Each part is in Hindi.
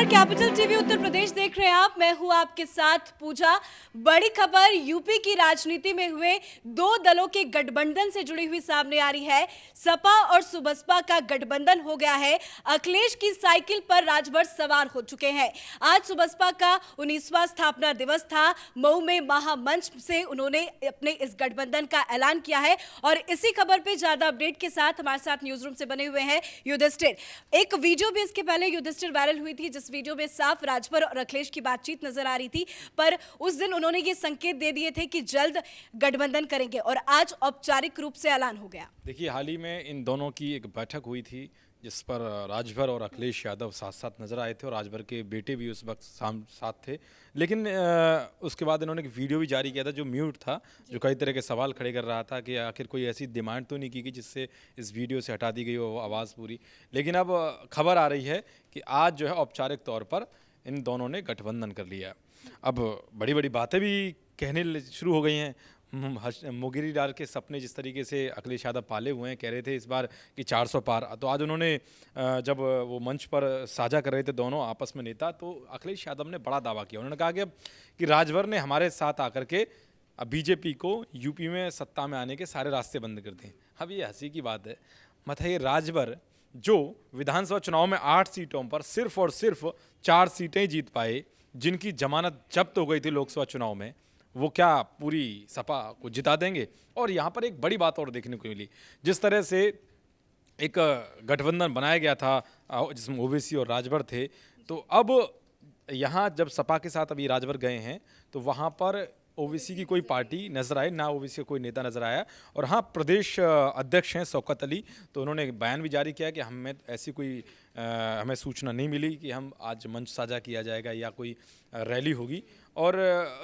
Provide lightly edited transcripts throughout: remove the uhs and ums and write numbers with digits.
नमस्कार, कैपिटल टीवी उत्तर प्रदेश देख रहे हैं आप। मैं हूं आपके साथ पूजा। बड़ी खबर यूपी की राजनीति में हुए दो दलों के गठबंधन से जुड़ी हुई सामने आ रही है। सपा और सुबसपा का गठबंधन हो गया है। अखिलेश की साइकिल पर राजभर सवार हो चुके हैं। आज सुबसपा का 19वां स्थापना दिवस था। मऊ में महामंच से उन्होंने अपने इस गठबंधन का ऐलान किया है और इसी खबर पर ज्यादा अपडेट के साथ हमारे साथ न्यूज रूम से बने हुए हैं युधिष्ठिर। एक वीडियो भी इसके पहले युधिष्ठिर वायरल हुई थी, जिस वीडियो में साफ राजभर और अखिलेश की बातचीत नजर आ रही थी, पर उस दिन उन्होंने ये संकेत दे दिए थे कि जल्द गठबंधन करेंगे और आज औपचारिक रूप से ऐलान हो गया। देखिए, हाल ही में इन दोनों की एक बैठक हुई थी जिस पर राजभर और अखिलेश यादव साथ साथ नजर आए थे और राजभर के बेटे भी उस वक्त साथ थे। लेकिन उसके बाद इन्होंने एक वीडियो भी जारी किया था जो म्यूट था, जो कई तरह के सवाल खड़े कर रहा था कि आखिर कोई ऐसी डिमांड तो नहीं की गई जिससे इस वीडियो से हटा दी गई वो आवाज़ पूरी। लेकिन अब खबर आ रही है कि आज जो है औपचारिक तौर पर इन दोनों ने गठबंधन कर लिया। अब बड़ी बड़ी बातें भी कहने शुरू हो गई हैं। मुगिरी डाल के सपने जिस तरीके से अखिलेश यादव पाले हुए हैं, कह रहे थे इस बार कि 400 पार। तो आज उन्होंने जब वो मंच पर साझा कर रहे थे दोनों आपस में नेता, तो अखिलेश यादव ने बड़ा दावा किया। उन्होंने कहा कि राजभर ने हमारे साथ आकर के अब बीजेपी को यूपी में सत्ता में आने के सारे रास्ते बंद कर दिए। अब ये हंसी की बात है, मतलब ये राजभर जो विधानसभा चुनाव में 8 सीटों पर सिर्फ और सिर्फ 4 सीटें जीत पाए, जिनकी जमानत जब्त हो गई थी लोकसभा चुनाव में, वो क्या पूरी सपा को जिता देंगे? और यहाँ पर एक बड़ी बात और देखने को मिली, जिस तरह से एक गठबंधन बनाया गया था जिसमें ओवैसी और राजभर थे, तो अब यहाँ जब सपा के साथ अभी राजभर गए हैं तो वहाँ पर ओवैसी की कोई पार्टी नजर आई ना, ओवैसी का कोई नेता नजर आया। और हाँ, प्रदेश अध्यक्ष हैं शौकत अली, तो उन्होंने एक बयान भी जारी किया कि हमें ऐसी कोई हमें सूचना नहीं मिली कि हम आज मंच साझा किया जाएगा या कोई रैली होगी। और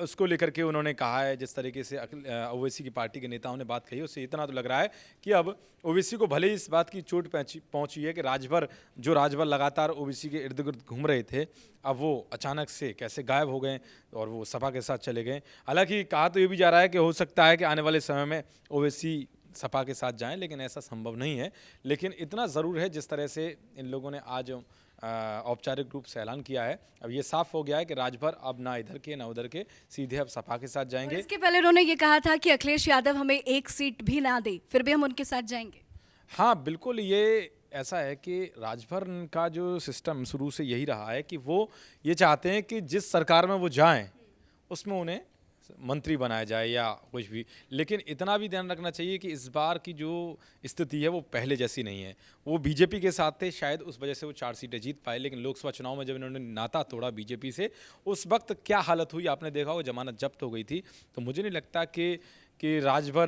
उसको लेकर के उन्होंने कहा है, जिस तरीके से ओवैसी की पार्टी के नेताओं ने बात कही, उससे इतना तो लग रहा है कि अब ओवैसी को भले ही इस बात की चोट पहुंची है कि राजभर लगातार ओवैसी के इर्द गिर्द घूम रहे थे, अब वो अचानक से कैसे गायब हो गए और वो सपा के साथ चले गए। हालांकि कहा तो ये भी जा रहा है कि हो सकता है कि आने वाले समय में ओवैसी सपा के साथ जाएं, लेकिन ऐसा संभव नहीं है। लेकिन इतना ज़रूर है, जिस तरह से इन लोगों ने आज औपचारिक रूप से ऐलान किया है, अब ये साफ हो गया है कि राजभर अब ना इधर के ना उधर के, सीधे अब सपा के साथ जाएंगे। इसके पहले उन्होंने ये कहा था कि अखिलेश यादव हमें एक सीट भी ना दे, फिर भी हम उनके साथ जाएंगे। हाँ बिल्कुल, ये ऐसा है कि राजभर का जो सिस्टम शुरू से यही रहा है कि वो ये चाहते हैं कि जिस सरकार में वो जाएं उसमें उन्हें मंत्री बनाया जाए या कुछ भी। लेकिन इतना भी ध्यान रखना चाहिए कि इस बार की जो स्थिति है वो पहले जैसी नहीं है। वो बीजेपी के साथ थे, शायद उस वजह से वो 4 सीटें जीत पाए, लेकिन लोकसभा चुनाव में जब इन्होंने नाता तोड़ा बीजेपी से, उस वक्त क्या हालत हुई आपने देखा हो, जमानत जब्त हो गई थी। तो मुझे नहीं लगता कि राजभर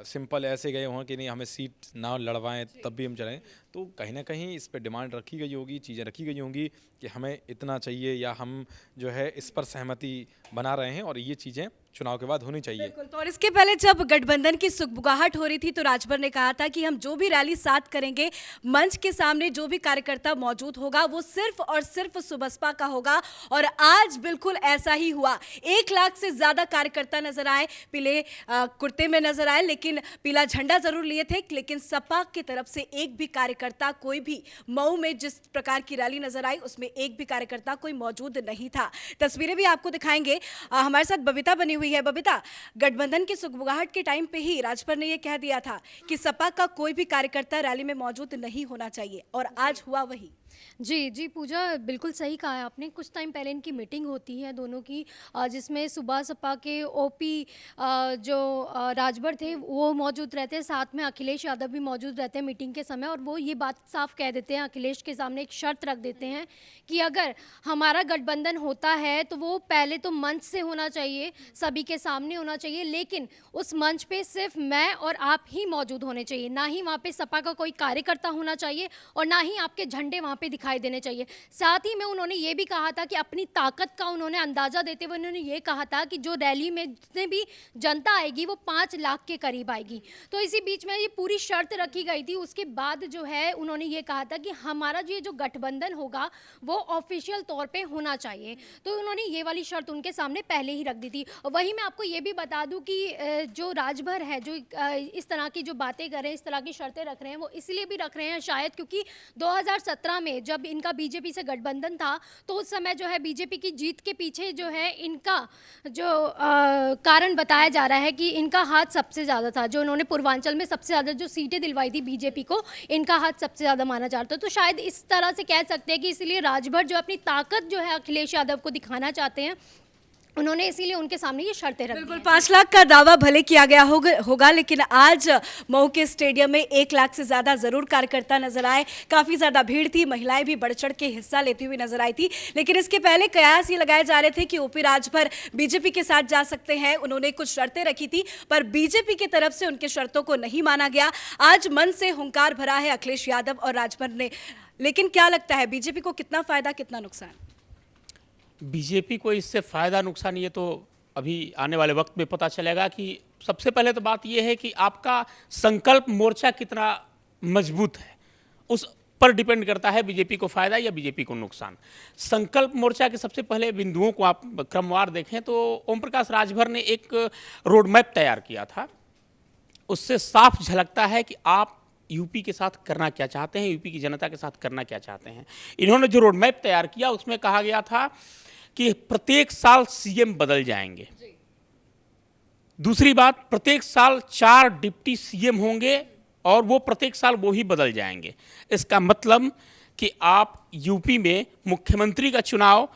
सिंपल ऐसे गए हों कि नहीं हमें सीट ना लड़वाएं तब भी हम चलें। तो कहीं ना कहीं इस पर डिमांड रखी गई होगी, चीज़ें रखी गई होंगी कि हमें इतना चाहिए या हम जो है इस पर सहमति बना रहे हैं और ये चीज़ें चुनाव के बाद होनी चाहिए। बिल्कुल। तो और इसके पहले जब गठबंधन की सुगबुगाहट हो रही थी तो राजभर ने कहा था कि हम जो भी रैली साथ करेंगे, मंच के सामने जो भी कार्यकर्ता मौजूद होगा वो सिर्फ और सिर्फ सुबसपा का होगा। और आज बिल्कुल ऐसा ही हुआ। 1 लाख से ज्यादा कार्यकर्ता नजर आए, पीले कुर्ते में नजर आए, लेकिन पीला झंडा जरूर लिए थे। लेकिन सपा की तरफ से एक भी कार्यकर्ता, कोई भी मऊ में जिस प्रकार की रैली नजर आई उसमें एक भी कार्यकर्ता कोई मौजूद नहीं था। तस्वीरें भी आपको दिखाएंगे। हमारे साथ बबीता बनी हुई है। बबीता, गठबंधन की सुगबुगाहट के टाइम पे ही राजभर ने यह कह दिया था कि सपा का कोई भी कार्यकर्ता रैली में मौजूद नहीं होना चाहिए और आज हुआ वही। जी पूजा, बिल्कुल सही कहा है आपने। कुछ टाइम पहले इनकी मीटिंग होती है दोनों की, जिसमें सुबह सपा के ओपी जो राजभर थे वो मौजूद रहते हैं, साथ में अखिलेश यादव भी मौजूद रहते हैं मीटिंग के समय। और वो ये बात साफ कह देते हैं, अखिलेश के सामने एक शर्त रख देते हैं कि अगर हमारा गठबंधन होता है तो वो पहले तो मंच से होना चाहिए, सभी के सामने होना चाहिए, लेकिन उस मंच पे सिर्फ मैं और आप ही मौजूद होने चाहिए, ना ही वहाँ पे सपा का कोई कार्यकर्ता होना चाहिए और ना ही आपके झंडे वहाँ पे दिखाई देने चाहिए। साथ ही में उन्होंने ये भी कहा था कि अपनी ताकत का उन्होंने अंदाजा देते हुए उन्होंने ये कहा था कि जो रैली में जितने भी जनता आएगी वो 5 लाख के करीब आएगी। तो इसी बीच में ये पूरी शर्त रखी गई थी। उसके बाद जो है उन्होंने ये कहा था कि हमारा ये जो गठबंधन होगा वो ऑफिशियल तौर पे होना चाहिए। तो उन्होंने ये वाली शर्त उनके सामने पहले ही रख दी थी। वहीं मैं आपको ये भी बता दूं कि जो राजभर है, जो इस तरह की जो बातें कर रहे हैं, इस तरह की शर्तें रख रहे हैं, वो इसलिए भी रख रहे हैं शायद क्योंकि 2017 में जब इनका बीजेपी से गठबंधन था तो उस समय जो है बीजेपी की जीत के पीछे जो है इनका जो कारण बताया जा रहा है कि इनका हाथ सबसे ज़्यादा था। जो उन्होंने पूर्वांचल में सबसे ज़्यादा जो सीटें दिलवाई थी बीजेपी को, इनका हाथ सबसे ज़्यादा माना जाता है। तो शायद इस तरह से कह सकते हैं कि इसलिए राजभर जो अपनी ताकत जो है अखिलेश यादव को दिखाना चाहते हैं, उन्होंने इसीलिए उनके सामने ये शर्तें रखी बिल्कुल हैं। 5 लाख का दावा भले किया गया होगा, लेकिन आज मऊ के स्टेडियम में 1 लाख से ज्यादा जरूर कार्यकर्ता नजर आए। काफी ज्यादा भीड़ थी, महिलाएं भी बढ़ चढ़ के हिस्सा लेती हुई नजर आई थी। लेकिन इसके पहले कयास ये लगाए जा रहे थे कि ओपी राजभर बीजेपी के साथ जा सकते हैं। उन्होंने कुछ शर्तें रखी थी, पर बीजेपी की तरफ से उनके शर्तों को नहीं माना गया। आज मन से हुंकार भरा है अखिलेश यादव और राजभर ने। लेकिन क्या लगता है बीजेपी को कितना फायदा, कितना नुकसान? बीजेपी को इससे फ़ायदा नुकसान ये तो अभी आने वाले वक्त में पता चलेगा। कि सबसे पहले तो बात ये है कि आपका संकल्प मोर्चा कितना मजबूत है, उस पर डिपेंड करता है बीजेपी को फ़ायदा या बीजेपी को नुकसान। संकल्प मोर्चा के सबसे पहले बिंदुओं को आप क्रमवार देखें तो ओम प्रकाश राजभर ने एक रोड मैप तैयार किया था। उससे साफ झलकता है कि आप यूपी के साथ करना क्या चाहते हैं, यूपी की जनता के साथ करना क्या चाहते हैं। इन्होंने जो रोड मैप तैयार किया उसमें कहा गया था कि प्रत्येक साल सीएम बदल जाएंगे। दूसरी बात, प्रत्येक साल 4 डिप्टी सीएम होंगे और वो प्रत्येक साल वो ही बदल जाएंगे। इसका मतलब कि आप यूपी में मुख्यमंत्री का चुनाव,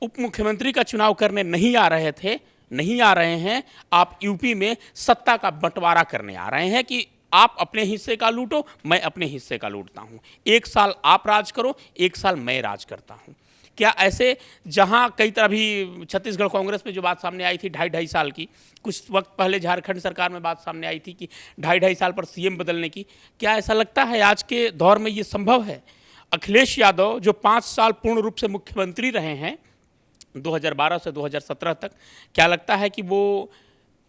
उप मुख्यमंत्री का चुनाव करने नहीं आ रहे थे, नहीं आ रहे हैं। आप यूपी में सत्ता का बंटवारा करने आ रहे हैं कि आप अपने हिस्से का लूटो, मैं अपने हिस्से का लूटता हूं। एक साल आप राज करो, एक साल मैं राज करता हूं। क्या ऐसे जहां कई तरह भी छत्तीसगढ़ कांग्रेस में जो बात सामने आई थी 2.5 साल की, कुछ वक्त पहले झारखंड सरकार में बात सामने आई थी कि 2.5 साल पर सीएम बदलने की, क्या ऐसा लगता है आज के दौर में ये संभव है? अखिलेश यादव जो 5 साल पूर्ण रूप से मुख्यमंत्री रहे हैं 2012 से 2017 तक, क्या लगता है कि वो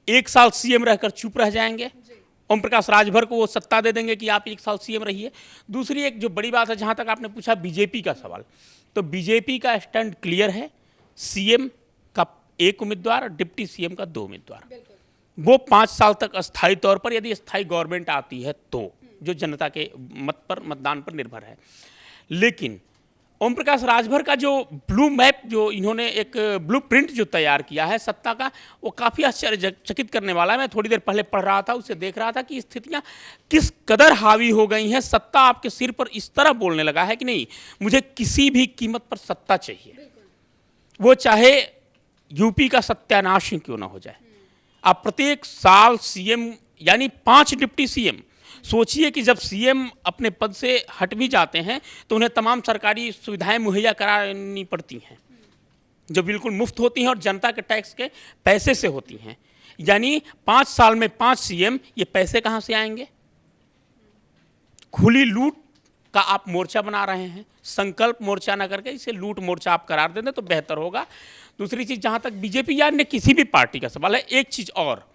1 साल सीएम रहकर चुप रह जाएंगे? ओम प्रकाश राजभर को वो सत्ता दे देंगे कि आप 1 साल सीएम रहिए? दूसरी एक जो बड़ी बात है, जहां तक आपने पूछा बीजेपी का सवाल, तो बीजेपी का स्टैंड क्लियर है। सीएम का 1 उम्मीदवार, डिप्टी सीएम का 2 उम्मीदवार। वो 5 साल तक अस्थायी तौर पर, यदि स्थायी गवर्नमेंट आती है तो, जो जनता के मत पर, मतदान पर निर्भर है। लेकिन ओम प्रकाश राजभर का जो ब्लू मैप, जो इन्होंने एक ब्लू प्रिंट जो तैयार किया है सत्ता का, वो काफ़ी आश्चर्यचकित करने वाला है। मैं थोड़ी देर पहले पढ़ रहा था, उससे देख रहा था कि स्थितियां किस कदर हावी हो गई हैं। सत्ता आपके सिर पर इस तरह बोलने लगा है कि नहीं, मुझे किसी भी कीमत पर सत्ता चाहिए, वो चाहे यूपी का सत्यानाश ही क्यों ना हो जाए। आप प्रत्येक साल सीएम यानी 5 डिप्टी सीएम, सोचिए कि जब सीएम अपने पद से हट भी जाते हैं तो उन्हें तमाम सरकारी सुविधाएं मुहैया करानी पड़ती हैं जो बिल्कुल मुफ्त होती हैं और जनता के टैक्स के पैसे से होती हैं। यानी 5 साल में 5 सीएम, ये पैसे कहाँ से आएंगे? खुली लूट का आप मोर्चा बना रहे हैं। संकल्प मोर्चा ना करके इसे लूट मोर्चा आप करार दें तो बेहतर होगा। दूसरी चीज़, जहाँ तक बीजेपी या अन्य किसी भी पार्टी का सवाल है, एक चीज़ और,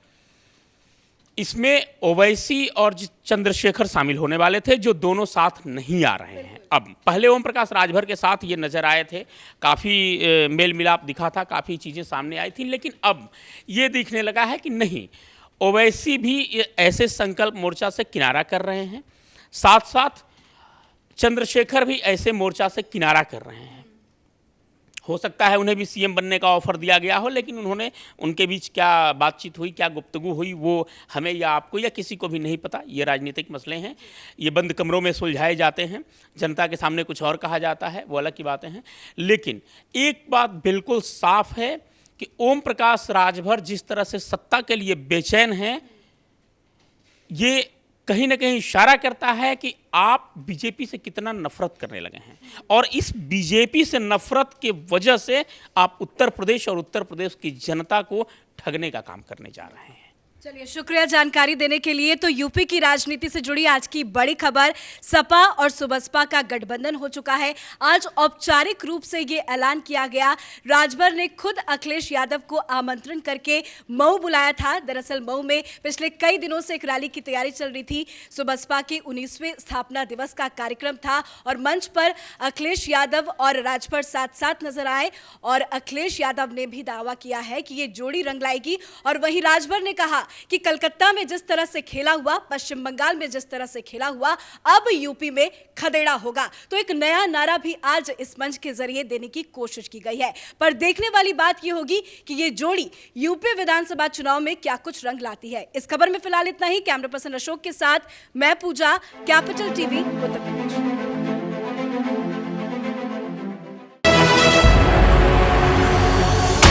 इसमें ओवैसी और चंद्रशेखर शामिल होने वाले थे जो दोनों साथ नहीं आ रहे हैं। अब पहले ओम प्रकाश राजभर के साथ ये नजर आए थे, काफ़ी मेल मिलाप दिखा था, काफ़ी चीज़ें सामने आई थी। लेकिन अब ये दिखने लगा है कि नहीं, ओवैसी भी ऐसे संकल्प मोर्चा से किनारा कर रहे हैं, साथ साथ चंद्रशेखर भी ऐसे मोर्चा से किनारा कर रहे हैं। हो सकता है उन्हें भी सीएम बनने का ऑफर दिया गया हो, लेकिन उन्होंने, उनके बीच क्या बातचीत हुई, क्या गुफ्तगू हुई, वो हमें या आपको या किसी को भी नहीं पता। ये राजनीतिक मसले हैं, ये बंद कमरों में सुलझाए जाते हैं, जनता के सामने कुछ और कहा जाता है, वो अलग की बातें हैं। लेकिन एक बात बिल्कुल साफ है कि ओम प्रकाश राजभर जिस तरह से सत्ता के लिए बेचैन हैं, ये कहीं ना कहीं इशारा करता है कि आप बीजेपी से कितना नफरत करने लगे हैं। और इस बीजेपी से नफरत के वजह से आप उत्तर प्रदेश और उत्तर प्रदेश की जनता को ठगने का काम करने जा रहे हैं। चलिए, शुक्रिया जानकारी देने के लिए। तो यूपी की राजनीति से जुड़ी आज की बड़ी खबर, सपा और सुबसपा का गठबंधन हो चुका है। आज औपचारिक रूप से ये ऐलान किया गया। राजभर ने खुद अखिलेश यादव को आमंत्रण करके मऊ बुलाया था। दरअसल मऊ में पिछले कई दिनों से एक रैली की तैयारी चल रही थी। सुबसपा के 19वें स्थापना दिवस का कार्यक्रम था और मंच पर अखिलेश यादव और राजभर साथ साथ नजर आए और अखिलेश यादव ने भी दावा किया है कि ये जोड़ी रंग लाएगी। और वहीं राजभर ने कहा कि कलकत्ता में जिस तरह से खेला हुआ, पश्चिम बंगाल में जिस तरह से खेला हुआ, अब यूपी में खदेड़ा होगा। तो एक नया नारा भी आज इस मंच के जरिए देने की कोशिश की गई है। पर देखने वाली बात यह होगी कि ये जोड़ी यूपी विधानसभा चुनाव में क्या कुछ रंग लाती है। इस खबर में फिलहाल इतना ही। कैमरा पर्सन अशोक के साथ मैं पूजा, कैपिटल टीवी, उत्तर प्रदेश।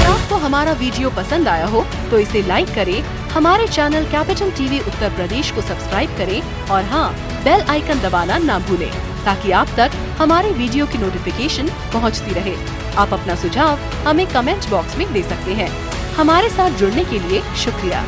आपको हमारा वीडियो पसंद आया हो तो इसे लाइक करें, हमारे channel capital TV Uttar Pradesh को सब्सक्राइब करें और हाँ, बेल आइकन दबाना ना भूलें ताकि आप तक हमारे वीडियो की नोटिफिकेशन पहुंचती रहे। आप अपना सुझाव हमें कमेंट बॉक्स में दे सकते हैं। हमारे साथ जुड़ने के लिए शुक्रिया।